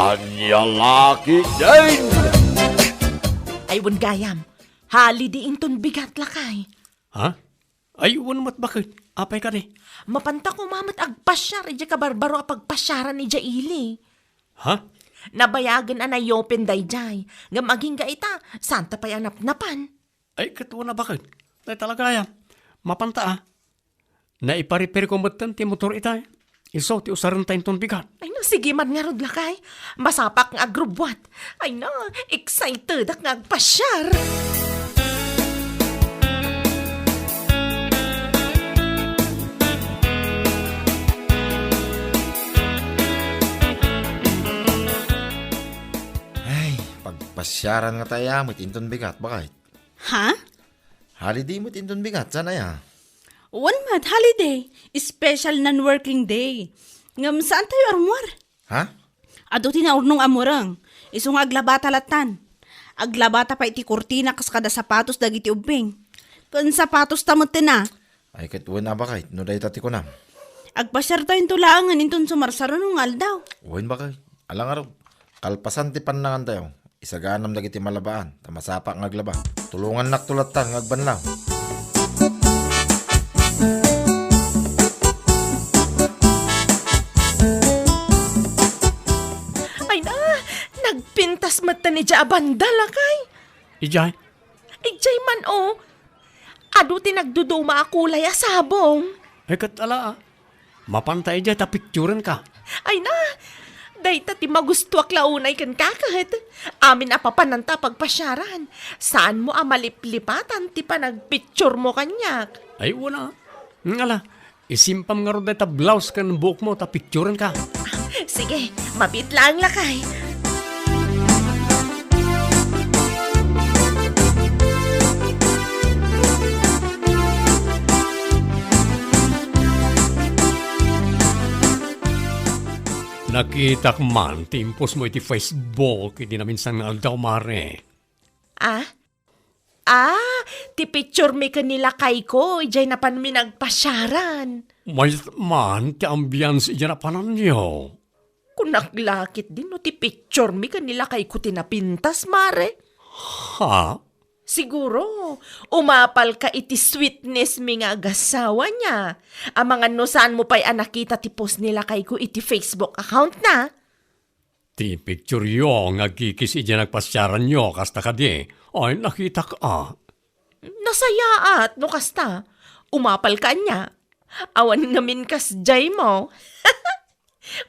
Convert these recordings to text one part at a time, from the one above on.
Ania La Ketdin. Aywan gayam, haliday inton bigat lakay. Ha? Ay, mat bakit? Apay ka di? Mapanta ko mamat agpasyar, ija ka barbaro apagpasyaran ni Jaili. Ha? Nabayagan anay yopen dayjay, nga maging ita, santa pa'y anap-napan. Ay, katuwa na bakit? Ay, talaga yan. Mapanta Naipariperi ko matan ti motor itay. Iso, ti usaran tayo ton bigat. Ay na, sige man nga rod lakay. Masapak nga agrubwat. Ay na, excited ak nga agpasyar. Ay, pagpasyaran nga tayo, mo't inton bigat, bakit? Ha? Holiday mo't inton bigat, sana ya? One month holiday. Special non-working day. Ngam saan tayo armor? Ha? Ado tinaurnong amurang. Isong aglabata latan. Aglabata pa iti kurtina kas kada sapatos dagiti ubing. Kan sapatos tamot na. Ay, katuwa na bakit? No, dahi tati ko na. Agpasyar tayo tulangan inton sumarsaro nung aldaw. Uwin bakit? Alang araw, kalpasan ti panangan tayo. Isaganam dagiti malabaan, tamasapa ng aglaba. Tulungan naktulatan ng agbanlaw. Ay na, nagpintas mata ni Jaabanda lakay. Ijay? Ijay man o. Ado tinagduduma akulay asabong. Ay, katala Mapanta ijay, ta picturean ka. Ay na, dayta ti magusto ak launay kan kakat. Amin apapananta pagpasyaran. Saan mo amaliplipatan ti panagpicture mo kanyak? Ay, wala. Ngala, isimpam nga ro ta blouse ka ng buhok mo, ta picturean ka. Sige, mabit lang lakay. Nakita man, timpos mo iti Facebook, hindi na minsan nga aldaw mare. Ti picture mi kanila kay ko, ijay na pan mi nagpasyaran. May man, ti ambiance iya na panan niyo. Kung naglakit din no, ti picture mi kanila kay ko tinapintas, mare. Ha? Siguro, umapal ka iti sweetness mi nga Agassawa niya. Ang mga no saan mo pa'y nakita ti post nila kay ko iti Facebook account na. Ti picture yo, nga kikis iya nagpasyaran nyo, kasta ka di. Ay, nakita ka. Nasayaat, no kasta. Umapal ka niya. Awan ngamin kas jay mo.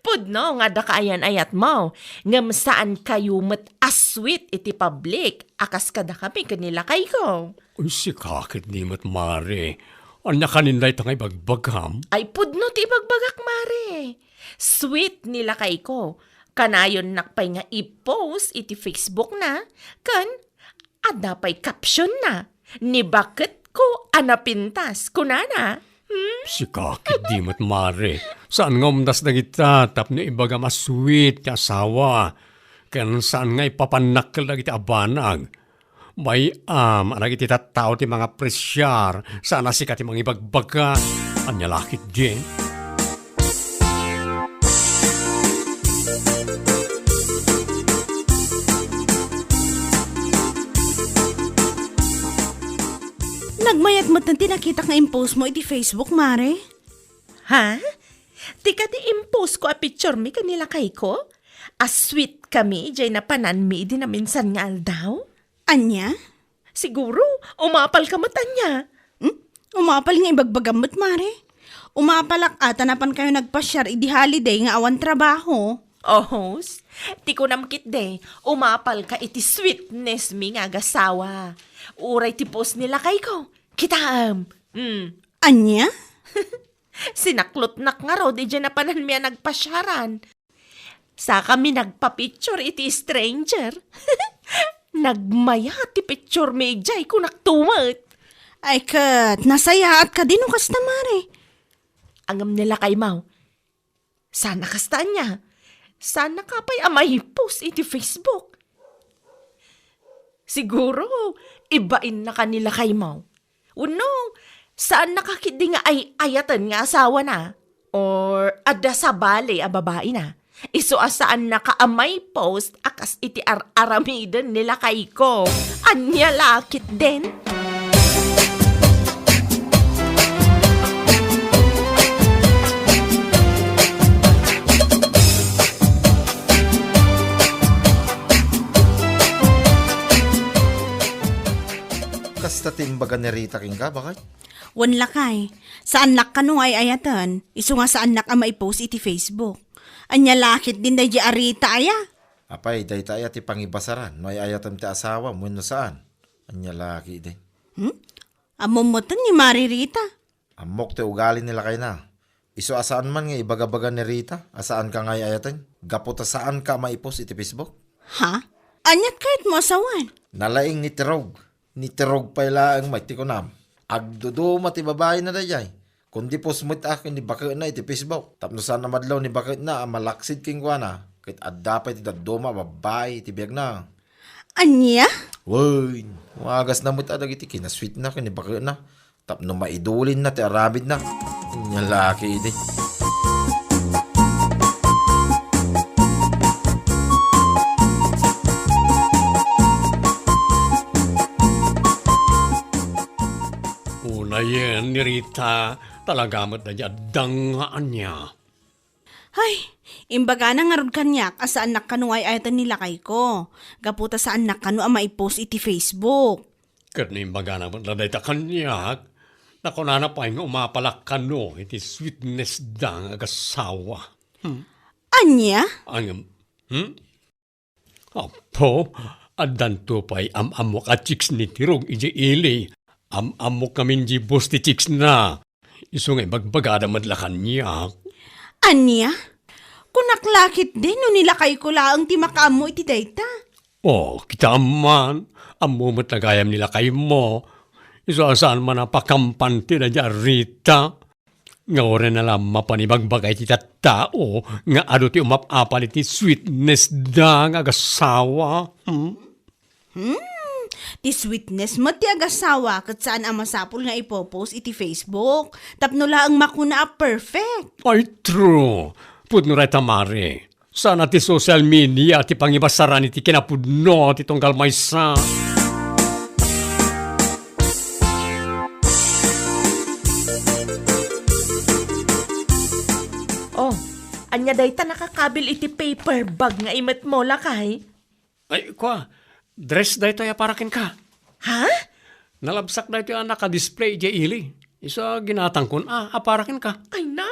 Pudno nga da kaayan ayat mo. Ngam saan kayo mat aswit iti public. Akas kada kami kanila kay ko. Uy, si kakit ni mat mare. Anya kaninday tangay bagbagam. Ay pudno ti bagbagak mare. Sweet nila kay ko. Kanayon nakpay nga i-post iti Facebook na. Kan, adapay caption na. Ni bakit ko anapintas kunana. Si kakit di mat mare. Saan nga umdas na kita, tap ni ibaga masweet ka asawa. Kan saan nga ipapanakal na kita abanag. May anak iti tao ti mga presyar. Sana si kati mga ibagbaga. Anya lakit din. Nagmayat mo tanti nakita nga impose mo iti Facebook, mare. Ha? Di ka impose ko a picture mi kanila kay ko? Sweet kami, jay na panan mi di na minsan nga aldaw? Anya? Siguro, umapal ka mata niya. Umapal nga ibagbagamot, mare. Umapalak ata napan kayo nagpasyar idi holiday nga awan trabaho. Ohos, di ko namkit de, umapal ka iti sweetness mi nga Agassawa. Uray ti post nila kay ko. Kitaam. Anya? Sinaklot nak nga ro, di dyan na panan miya nagpasyaran. Sa kami nagpa-picture iti stranger. Nagmaya ti picture mi jay ko naktumat. Ay kat, nasayaat ka din o kasta, mare. Angam nila kay Mau. Sana kasta niya. Sana ka pa'y amay post iti Facebook. Siguro, ibain na kanila kay Mau. Uno, saan nakakidi nga ay ayatan nga asawa na? Or ada sa bale a babae na? Iso asaan nakaamay post akas iti aramiden nila kay ko. Ania La Ketdin. Kasta timbaga ni Rita king ka, bakay? Wan lakay. Saan nak ka ay ayatan? Isu nga saan nak ang maipost iti Facebook. Anya La Ketdin da di arita aya. Apay, day tayo ti pangibasaran. No ay ayatam ti asawa mo no saan? Anya laki din. Amumutan ni Maririta. Amok ti ugali nila kay na. Iso asaan man nga ibagabaga ni Rita? Asaan ka nga ayatan? Gaputa saan ka maipost iti Facebook? Ha? Anyat kahit mo asawan. Nalaing ni Tirog. Ni Tirog pa ila ang mati ko nam. Agdudo mati babae na dayay. Kundi po smut akin ni bakit na iti Facebook. Tapno sana madlaw ni bakit na malaksid king kwa na. Kahit adapay ti dadoma babae iti biyag na. Anya? Woy, wagas na mo tadag iti kinasweet na kini bakit na. Tapno maidulin na ti arabid na. Nya laki iti. Una yan ni Rita, talaga mo't na niya dangaan niya. Ay, imbaga na nga rod kanyak asaan nak kanu ay ayatan nila kay ko. Gaputa saan nak kanu ang maipost iti Facebook. Kat na imbaga na mo't na ta kanyak, naku nanapay nga umapalak kano, iti sweetness dang Agassawa. Anya? Ang, Apo, adan to pa'y amok at chicks ni Tirog iji ili. Amok kamin di boss ti chicks na. Iso nga magbagada madlakan niya. Anya? Kunak La Ketdin no nilakay ko laang ti makaamo iti dayta. Oh, kita man. Amo mo't nagayam nila kay mo. Iso asaan man napakampan ti na dya Rita. Nga orin na lang mapanibagbagay ti tao. Nga ado ti umapapal iti sweetness dang Agassawa. Ti sweetness mo ti Agassawa kat saan ang masapul nga ipopost iti Facebook. Tapno laang makuna perfect. Ay, true. Pudno ray tamari. Sana ti social media ti pangibasaran iti kinapudno ti tunggal maysa. Oh, anya dayta nakakabil iti paper bag nga imet mo lakay. Ay, kwa, dress da ito ya parakin ka. Ha? Nalabsak da ito ya naka-display di ili. Isa ginatangkon, aparakin ka. Ay na,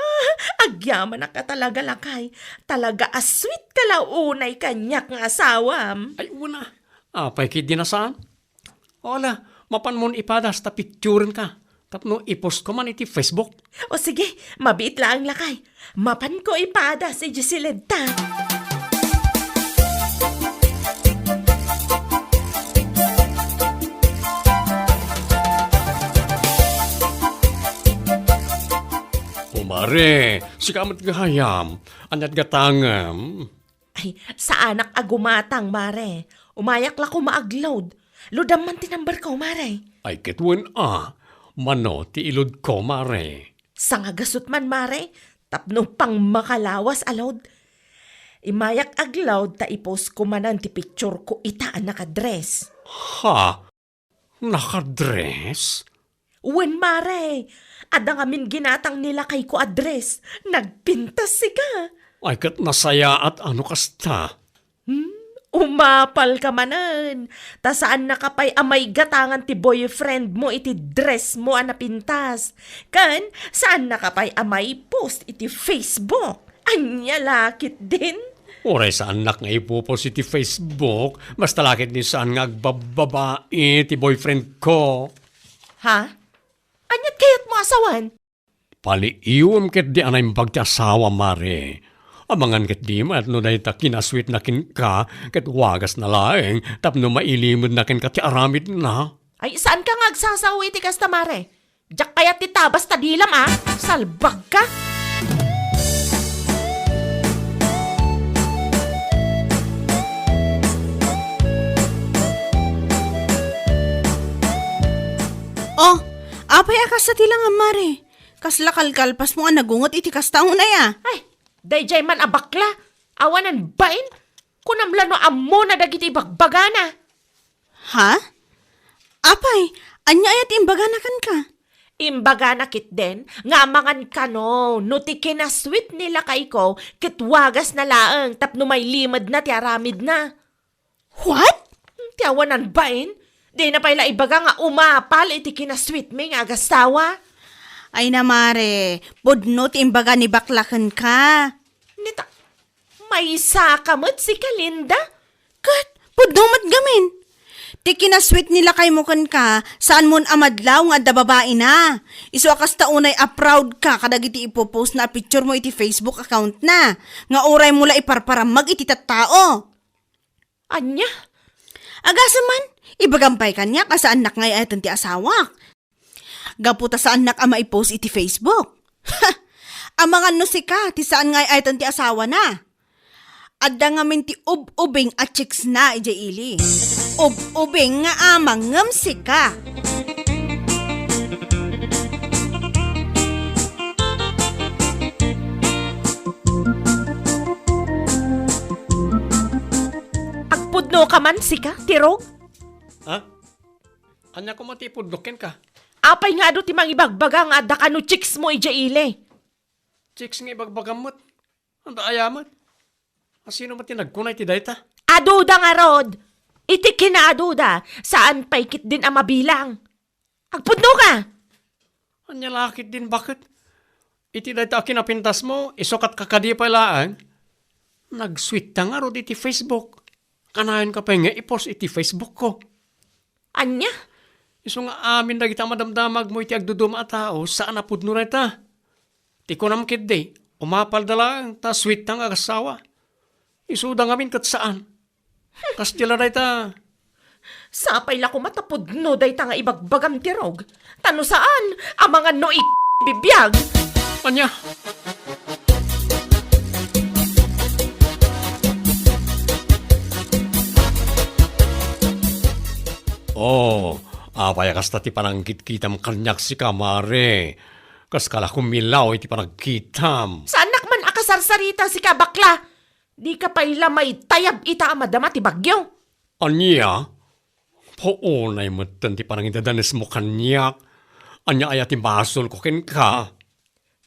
agyaman na ka talaga lakay. Talaga asweet ka launay kanyak nga asawam. Ay, una. Apay kid dinasaan. Ola, mapan mon ipadas ta picturean ka. Tapno ipost ko man iti Facebook. O sige, mabiit lang lakay. Mapan ko ipada si Gisilenta. Umare, si kamat gahayam. Anyat gatangam. Ay, sa anak agumatang, mare. Umayak la ko maagload. Ludam man tinambar ko, mare. Ay ketwen mano ti ilod ko mare. Sa nga gasot man, mare. Tapno pang makalawas alod. Imayak agload ta ipost ko manan ti picture ko itaan nakadress. Ha? Nakadress? Wen, mare. Ada ngamin ginatang nila kay ko address. Nagpintas si ka. Ay kat nasaya at ano kasta. Umapal ka manan. Ta saan nakapay amay gatangan ti boyfriend mo iti dress mo anapintas. Kan, saan nakapay amay post iti Facebook. Anya La Ketdin. Oray sa anak nga ipupos iti Facebook, basta lakit ni saan nga agbababae ti boyfriend ko. Ha? Anyat kayat mo asawan? Paliiwam ket di anay pagkasawa mare. Amangan ket di mat no dahi ta kinasweet na kin ka, ket wagas na laeng, tapno mailimod na kin ka ti aramid na. Ay, saan ka nga agsasawi ti kastamare? Diyak kayat ti tabas tadilam Salbag ka? Oh, apay akas sa tilang amare. Kasla kalkalpas mo ang nagungot iti kastaon na ya. Ay, dayjay man abakla. Awanan bain? Kunamlano amo na dagiti bagbagana. Ha? Apay, anya ayat imbaganakan ka? Imbaga na kit den, nga mangan ka no ti kinasweet nila kay ko, kit wagas na laeng, tapno may limad na, tiaramid na. What? Tiawanan bain? Di na pala ibaga nga umapal, iti kinasweet mi nga Agassawa. Ay namare, budnot imbaga ni baklakan ka. Nita, may sakamot si Kalinda? Kat, budnumat gamin. Ti kinasweet nila kay mo kan ka, saan mon amadlaw nga da babae na. Iso akas taunay proud ka kadagiti ipopost na picture mo iti Facebook account na. Nga oray mula iparparamag iti tattao. Anya? Agasaman, ibagampay kanya ka sa anak ngay ayatan ti asawak. Gaputa sa anak ama ipost iti Facebook. Amangan no si ka, ti saan ngay ayatan ti asawa na. Adda nga min ti ubing at chicks na ija ili. Ubing nga amang ngam si ka. Agpudno ka man si ka, tirog? Ha? Anya ko matipudlokin ka. Apay nga do ti mang ibagbaga nga adda kano chicks mo ija ili. Chicks nga ibagbagamot. Anda ayamat. Sino mo tinagkunay ti dayta? Aduda nga rod. Iti kinaaduda, saan pa'y kit din ang mabilang. Agpudno ka! Anya lakit din bakit? Iti dayta kinapintas mo, isokat kakadi palaan. Nag-sweet ta nga rod iti Facebook. Kanayon ka pa nga ipost iti Facebook ko. Anya? Iso nga amin na kita madamdamag mo iti agduduma a tao, saan napudno na ita? Ti ko namkid day, umapal dalang, ta sweet tang Agassawa. Isuda ngamin kat saan? Kastila na ita. Sapay la ko matapudno day ta nga ibagbagam tirog. Tano saan? Ang mga no bibiyag. Anya? Oh, apaya kasta ti panangkit-kitam kanyak si kamare. Kas kala kumilaw iti panagkitam. Sa anak man akasarsarita si kabakla. Di ka pa'y may tayab ita amadama ti bagyo. Anya? Poonay mo ti panangidadanes mo kanyak. Anya ayati basol ko ken ka.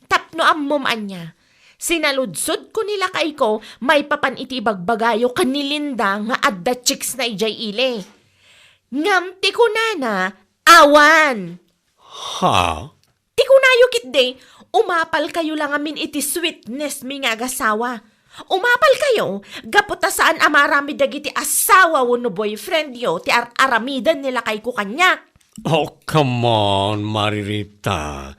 Tapno ammom anya. Sinaludsod ko nila kay ko, may papan iti bagbagayo kanilinda nga adda chicks na ijay ile. Ngam ti kunana, awan. Ha? Ti kunayo kit day, umapal kayo lang amin iti sweetness mi nga Agassawa. Umapal kayo, gaputa saan amarami dagiti asawa no boyfriend yo, ti aramidan nila kay ko kanya. Oh, come on, Maririta.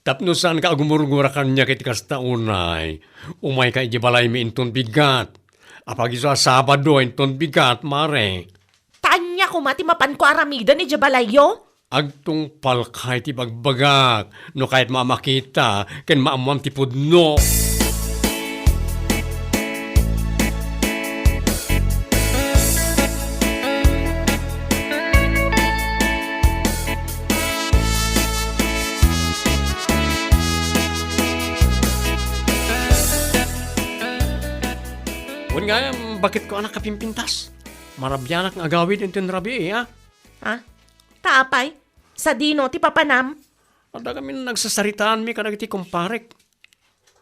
Tapno saan ka agumurgura kanya kiti kasta unay. Umay ka ijibalay mi inton bigat. Apag iso Sabado inton bigat, mare. Tanya ko mati mapan ko aramidan ni Jabalayo. Agtong palkay ti bagbagak. No kahit mamakita, ken maamam ti pudno. Wan nga bakit ko anak kapimpintas? Marabyanak nga agawid intin rabi ha? Ha? Taapay? Sa dino ti papanam? Ada kami nagsasaritaan mi kada iti kumparek.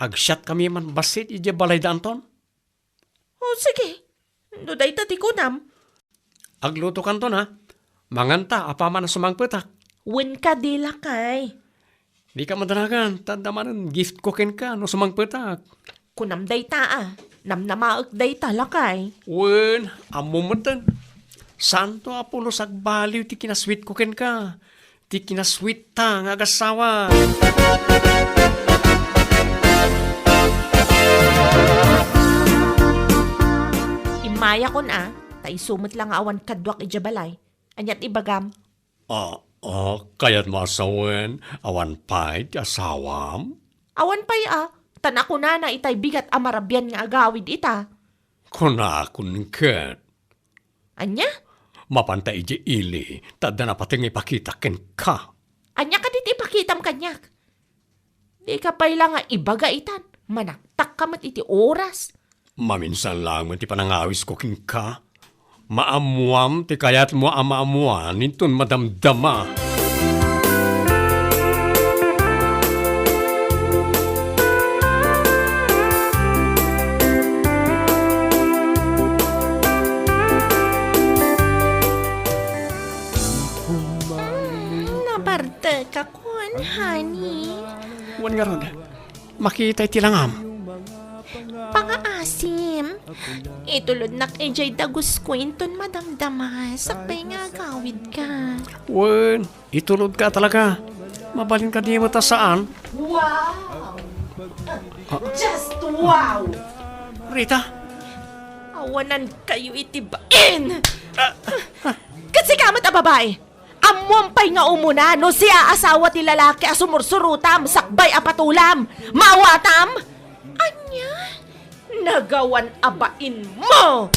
Agsyat kami man basit ije balay da Anton. O sige, duday ta ti kunam. Agluto kanto na. Manganta apaman na sumangpetak. Win ka dila kay. Di ka madaragan, tandamanan gift ko ken ka no sumangpetak. Kunam day ta ah. Namnamaak day talakay. Wen, amumutan. Santo Apolos agbaliw ti kinasweet ko ken ka. Ti kinasweet ta nga Agassawa. Imaya kon ah. Tay sumot lang awan kadwak ijabalay. Anyat ibagam. Kayat masawen, awan pa'y ti asawam. Awan pa'y ah. Tanako na na itay bigat amarabyan nga agawid ita. Kunakun ket. Anya? Mapantay ije ili, tada na pati ipakita ken ka. Anya ka dit ipakitam kanyak. Di ka pa'y lang nga ibaga itan. Manaktak ka mat iti oras. Maminsan lang man ti panangawis ko king ka. Maamuam ti kayat mo amaamuan nitun madamdama. Naparte ka kon, honey. Wan nga ron, makita iti langam. Pangaasim. Itulod nak ejay dagus kwenton madamdama. Sakbay nga gawid ka. Wan, itulod ka talaga. Mabalin ka di mo ta saan. Wow! Just wow! Rita, Awanan kayo itibain! Kasi kamat a babae! Amuampay nga umuna no siya asawa ti lalaki a sumursurutam, sakbay a patulam, mawatam! Anya? Nagawan abain mo!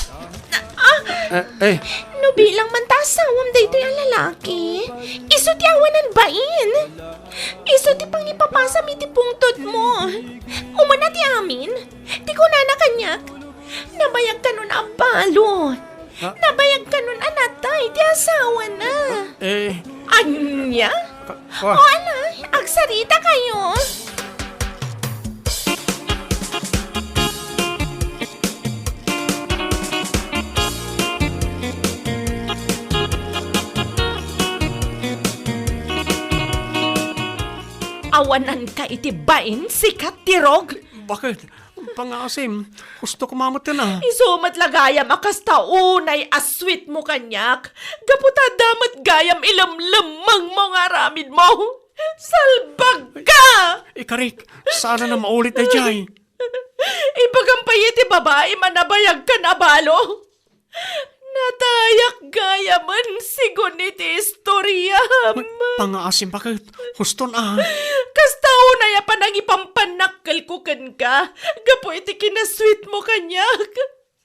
No bilang man tasawam dito yung lalaki. Iso ti awanan bain. Iso ti pang ipapasa mi ti pungtod mo. Umana ti amin. Ti kunana kanyak. Nabayag ka nun abalo. Nabayag ka nun anatay. Ti asawa na. Anya? O ala, agsarita kayo. Awanan ka itibain, sikat tirog. bakit? Pangasim, gusto ko mamutin na. Isumat lagayam akas taunay aswit mo kanyak. Gaputa damat gayam ilamlamang mga ramid mo. Salbag ka! Ikarik, sana na maulit na jay. Ipagampay iti babae manabayag ka na balo. Natayak gayaman sigon iti istorya. Pangasim, bakit? Gusto na. Kastao na ya panang ipampanakal ko kan ka. Gapo iti kinasweet mo kanyak.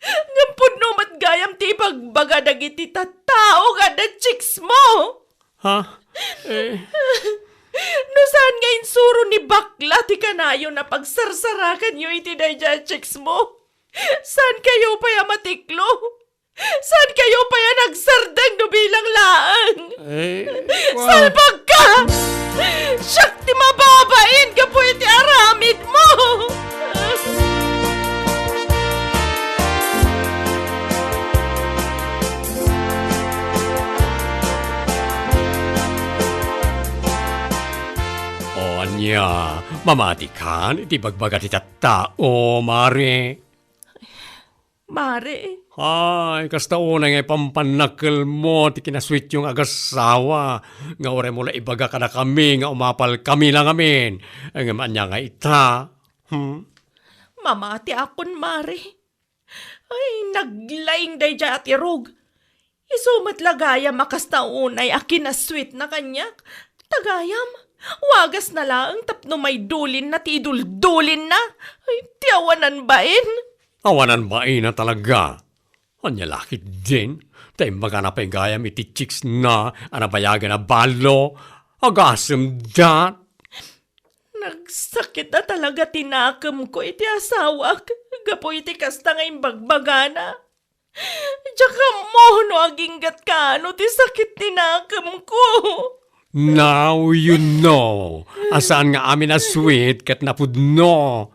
Ngampun no matgayam ti pagbaga dagiti tattao ka na chicks mo. Ha? No saan nga insuro ni bakla ti kanayo na pagsarsarakan yo iti dayja chicks mo. Saan kayo pa ya matiklo? Saan kayo pa ya nagsardang no bilang laang? Wow. Salbag ka! Siyak ti mababain ka po iti aramid mo! O anya, mamati kan, iti bagbaga ti tattao, mare. Mare, Ay, kasta una nga pampanakil mo, ti kinasweet yung Agassawa. Nga ore mula ibaga ka na kami, nga umapal kami lang amin. Ang anya nga ita. mamati akon mare. Ay, naglaing day dya at irog. Isumat lagayam akas taunay akin na sweet na kanyak. Tagayam, wagas na lang tapno may dulin na ti idul-dulin na. Ay, tiyawanan bain. Awanan ba na talaga? Anya lakit din. Tayo maganapay gayam iti chicks na anabayagan na balo. Agasam dat. Nagsakit na talaga tinakam ko iti asawa. Gapo iti kasta ngayong bagbagana. Tsaka mo no aginggat ka ano ti sakit tinakam ko. Now you know. Asaan nga amin na sweet kat napudno.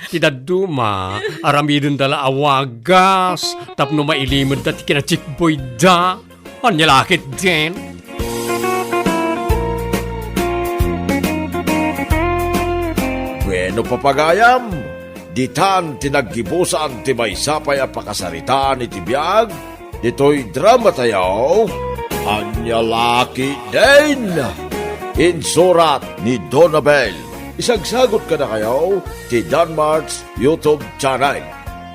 Tidaduma, aramidon dala awagas, tapno mailimod dati kina chickboy da. Anya lakit din. Bueno papagayam, ditan tinaggibusan ti may sapay a pakasaritaan iti biyag, dito'y drama tayo, Ania La Ketdin, insurat ni Donabel. Isagsagot ka na kayo ti Dhanmartz YouTube channel.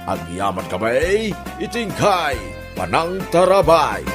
Agyaman kami, itingkay, panang tarabay.